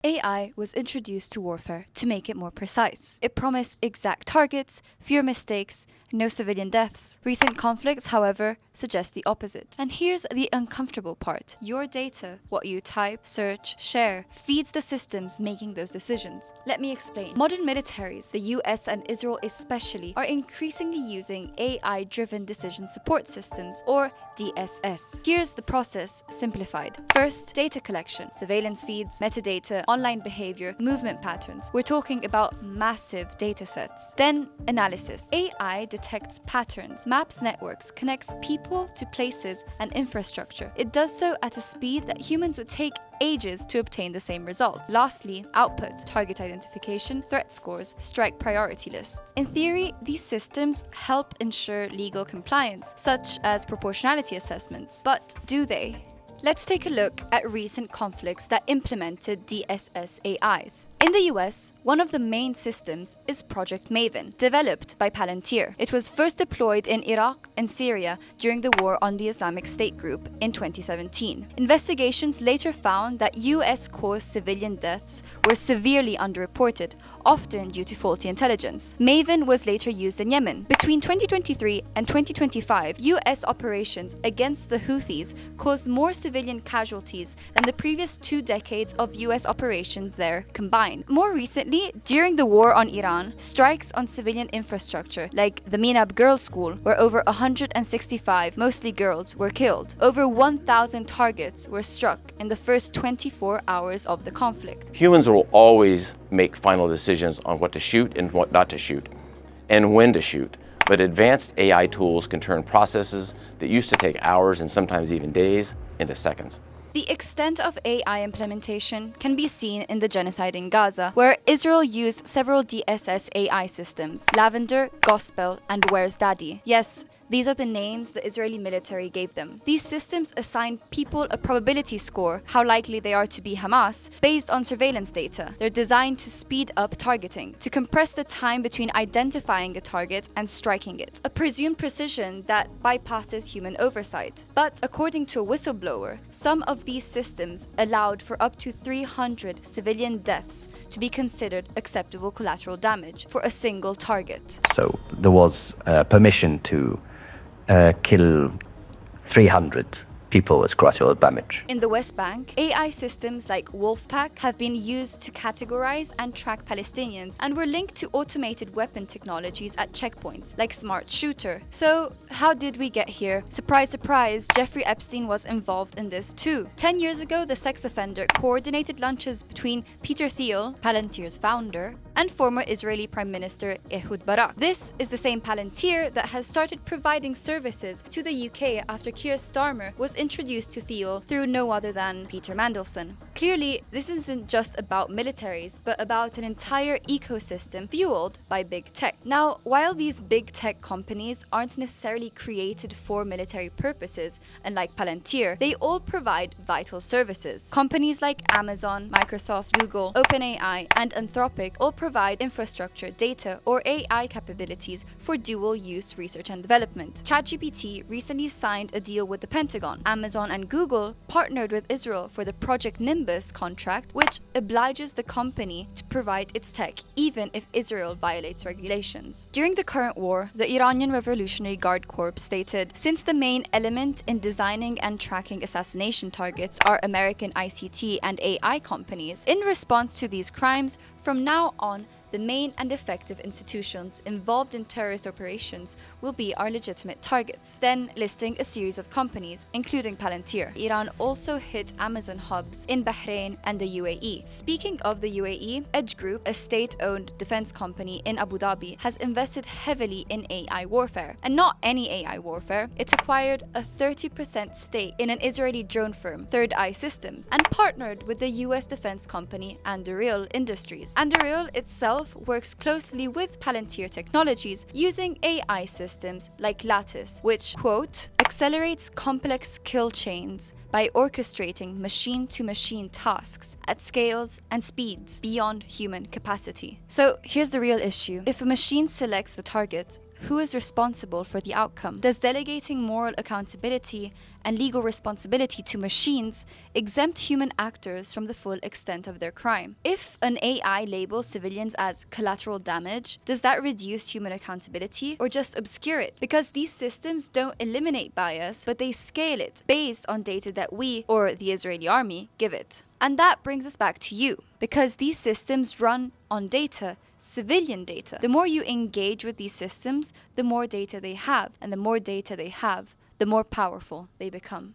AI was introduced to warfare to make it more precise. It promised exact targets, fewer mistakes, and no civilian deaths. Recent conflicts, however, suggest the opposite. And here's the uncomfortable part. Your data, what you type, search, share, feeds the systems making those decisions. Let me explain. Modern militaries, the US and Israel especially, are increasingly using AI-driven decision support systems, or DSS. Here's the process simplified. First, data collection, surveillance feeds, metadata, online behavior, movement patterns. We're talking about massive data sets. Then, analysis. AI detects patterns, maps networks, connects people to places and infrastructure. It does so at a speed that humans would take ages to obtain the same results. Lastly, output, target identification, threat scores, strike priority lists. In theory, these systems help ensure legal compliance, such as proportionality assessments. But do they? Let's take a look at recent conflicts that implemented DSS AIs. In the US, one of the main systems is Project Maven, developed by Palantir. It was first deployed in Iraq and Syria during the war on the Islamic State group in 2017. Investigations later found that US-caused civilian deaths were severely underreported, often due to faulty intelligence. Maven was later used in Yemen. Between 2023 and 2025, US operations against the Houthis caused more civilian casualties than the previous 2 decades of US operations there combined. More recently, during the war on Iran, strikes on civilian infrastructure like the Minab Girls' School, where over 165, mostly girls, were killed. Over 1,000 targets were struck in the first 24 hours of the conflict. Humans will always make final decisions on what to shoot and what not to shoot, and when to shoot. But advanced AI tools can turn processes that used to take hours and sometimes even days into seconds. The extent of AI implementation can be seen in the genocide in Gaza, where Israel used several DSS AI systems: Lavender, Gospel, and Where's Daddy? Yes, these are the names the Israeli military gave them. These systems assign people a probability score, how likely they are to be Hamas, based on surveillance data. They're designed to speed up targeting, to compress the time between identifying a target and striking it, a presumed precision that bypasses human oversight. But according to a whistleblower, some of these systems allowed for up to 300 civilian deaths to be considered acceptable collateral damage for a single target. So there was permission to kill 300 people as collateral damage. In the West Bank, AI systems like Wolfpack have been used to categorize and track Palestinians and were linked to automated weapon technologies at checkpoints like Smart Shooter. So how did we get here? Surprise, surprise, Jeffrey Epstein was involved in this too. 10 years ago, the sex offender coordinated lunches between Peter Thiel, Palantir's founder, and former Israeli Prime Minister Ehud Barak. This is the same Palantir that has started providing services to the UK after Keir Starmer was introduced to Thiel through no other than Peter Mandelson. Clearly, this isn't just about militaries, but about an entire ecosystem fueled by big tech. Now, while these big tech companies aren't necessarily created for military purposes, unlike Palantir, they all provide vital services. Companies like Amazon, Microsoft, Google, OpenAI, and Anthropic all provide infrastructure, data, or AI capabilities for dual-use research and development. ChatGPT recently signed a deal with the Pentagon. Amazon and Google partnered with Israel for the Project Nimbus contract, which obliges the company to provide its tech even if Israel violates regulations. During the current war, the Iranian Revolutionary Guard Corps stated, "Since the main element in designing and tracking assassination targets are American ICT and AI companies, in response to these crimes, from now on, the main and effective institutions involved in terrorist operations will be our legitimate targets." Then listing a series of companies, including Palantir. Iran also hit Amazon hubs in Bahrain and the UAE. Speaking of the UAE, Edge Group, a state-owned defense company in Abu Dhabi, has invested heavily in AI warfare. And not any AI warfare. It's acquired a 30% stake in an Israeli drone firm, Third Eye Systems, and partnered with the US defense company Anduril Industries. Anduril itself works closely with Palantir Technologies using AI systems like Lattice, which, quote, accelerates complex kill chains by orchestrating machine-to-machine tasks at scales and speeds beyond human capacity. So here's the real issue. If a machine selects the target, who is responsible for the outcome? Does delegating moral accountability and legal responsibility to machines exempt human actors from the full extent of their crime? If an AI labels civilians as collateral damage, does that reduce human accountability or just obscure it? Because these systems don't eliminate bias, but they scale it based on data that we, or the Israeli army, give it. And that brings us back to you, because these systems run on data, civilian data. The more you engage with these systems, the more data they have, and the more data they have, the more powerful they become.